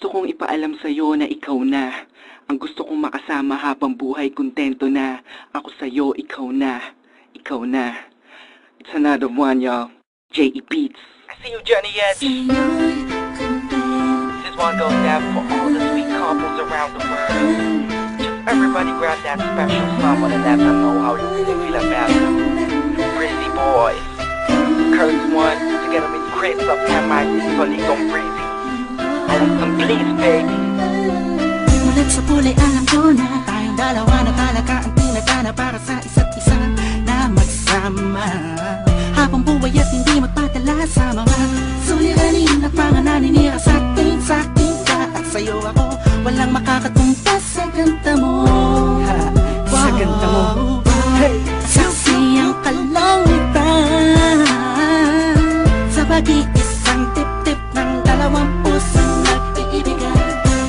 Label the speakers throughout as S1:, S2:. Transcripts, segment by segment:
S1: Gusto kong ipaalam sa'yo na ikaw na. Ang gusto kong makasama habang buhay, kontento na. Ako sa'yo, ikaw na. Ikaw na. It's another one, y'all. J.E. Beats. I see you, Johnny Edge. This one goes out for all the sweet couples around the world. Just everybody grab that special someone and let them know how you really feel about them. Breezy Boys. Curse One, together with Chris of MIT, Soligong Breezy. Some please, baby.
S2: Mulat sa pulay, alam ko na tayong dalawa na talaga ang tinagana para sa isa't isa na magsama. Habang buhay at hindi magpadala sa mga suliranin at mga naninira sa ating ka. At sa'yo ako, walang makakatumpas sa ganda mo. Sa ganda mo. Saksiyang kalangitan sa pag-iisang tip-tip ng dalawang pusong nag-iibigan.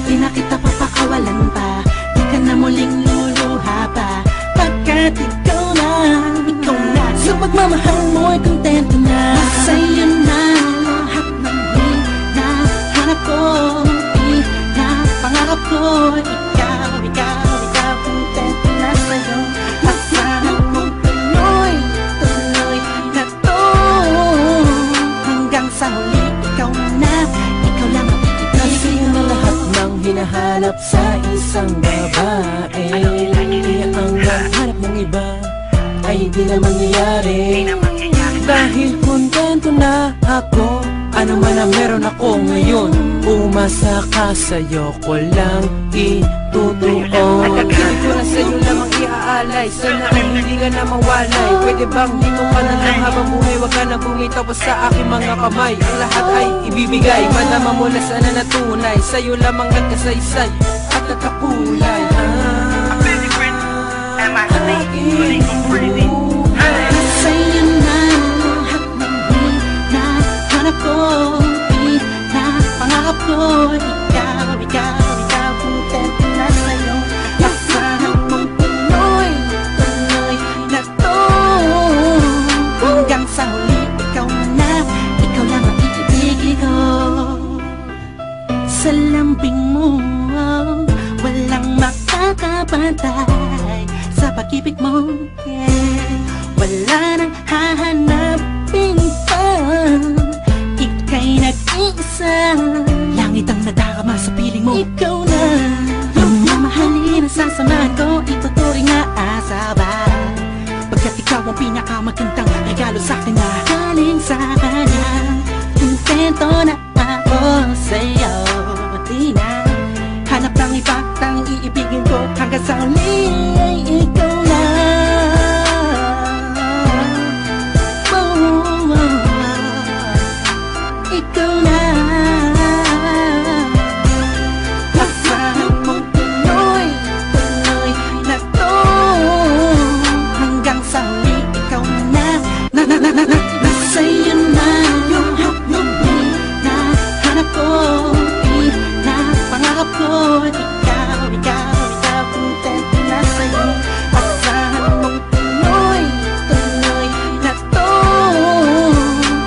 S2: Di na kita papakawalan pa, di ka na muling luluha pa, pagkat ikaw na. Sa pagmamahal mo'y kontento na. Sa'yo na lahat ng hinahanap ko, pangarap ko. Ikaw, kontento na sa'yo. Asahan mong tuloy na to. Hanggang sa huli, ikaw na. Ikaw lang ang ibigay. Na lahat ng hinahanap sa isang babae. Kaya ang hanap mong iba ay di na mangyayari. Dahil kontento na ako, ano man ang meron ako ngayon. Umasa ka, sa'yo ko lang itutuon. Hindi ko na sa'yo lamang iaalay, sana ay hindi ka na mawalay. Pwede bang dito ka na lang habang buhay, wag ka na bumitaw pa sa aking mga kamay. Ang lahat ay ibibigay, madama mo na sana natunay. Sa'yo lamang nagkasaysay at nagkakulay. Sa'yo na lahat ng hinahanap ko, pangarap ko. Ikaw, kontento na sa'yo. Asahan mong tuloy na to. Hanggang sa huli, ikaw na. Ikaw lang ang iibigin ko. Sa lambing mo, walang makakapantay sa pag-ibig mo, yeah. Wala nang hahanapin pa, ika'y nag-iisa. Langit ang nadarama sa piling mo, ikaw na. Yung mamahalin ang sasamahan ko, ituturing na asabay. Pagkat ikaw ang pinakamagandang regalo sa'kin na galing sa kanya. Kontento na ako sa'yo, di na hanap ng iba, tang iibigin ko. Hanggang sa huli ay ikaw na. Ikaw na. Asahan mong tuloy na to. Hanggang sa huli, ikaw na. Sa'yo na yung hinahanap ko, pangarap ko. Ikaw, kontento na sa'yo. Asahan mong tuloy na to.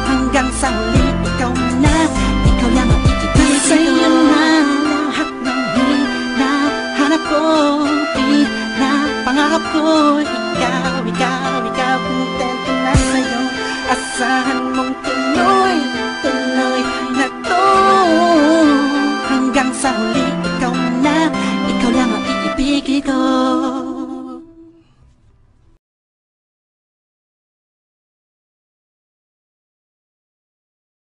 S2: Hanggang sa huli, ikaw na. Ikaw lang ang ibigay. Sa'yo na lahat ng hinahanap ko, pangarap ko. Ikaw, kontento na sa'yo. Asahan mong tuloy na to. Hanggang sa huli,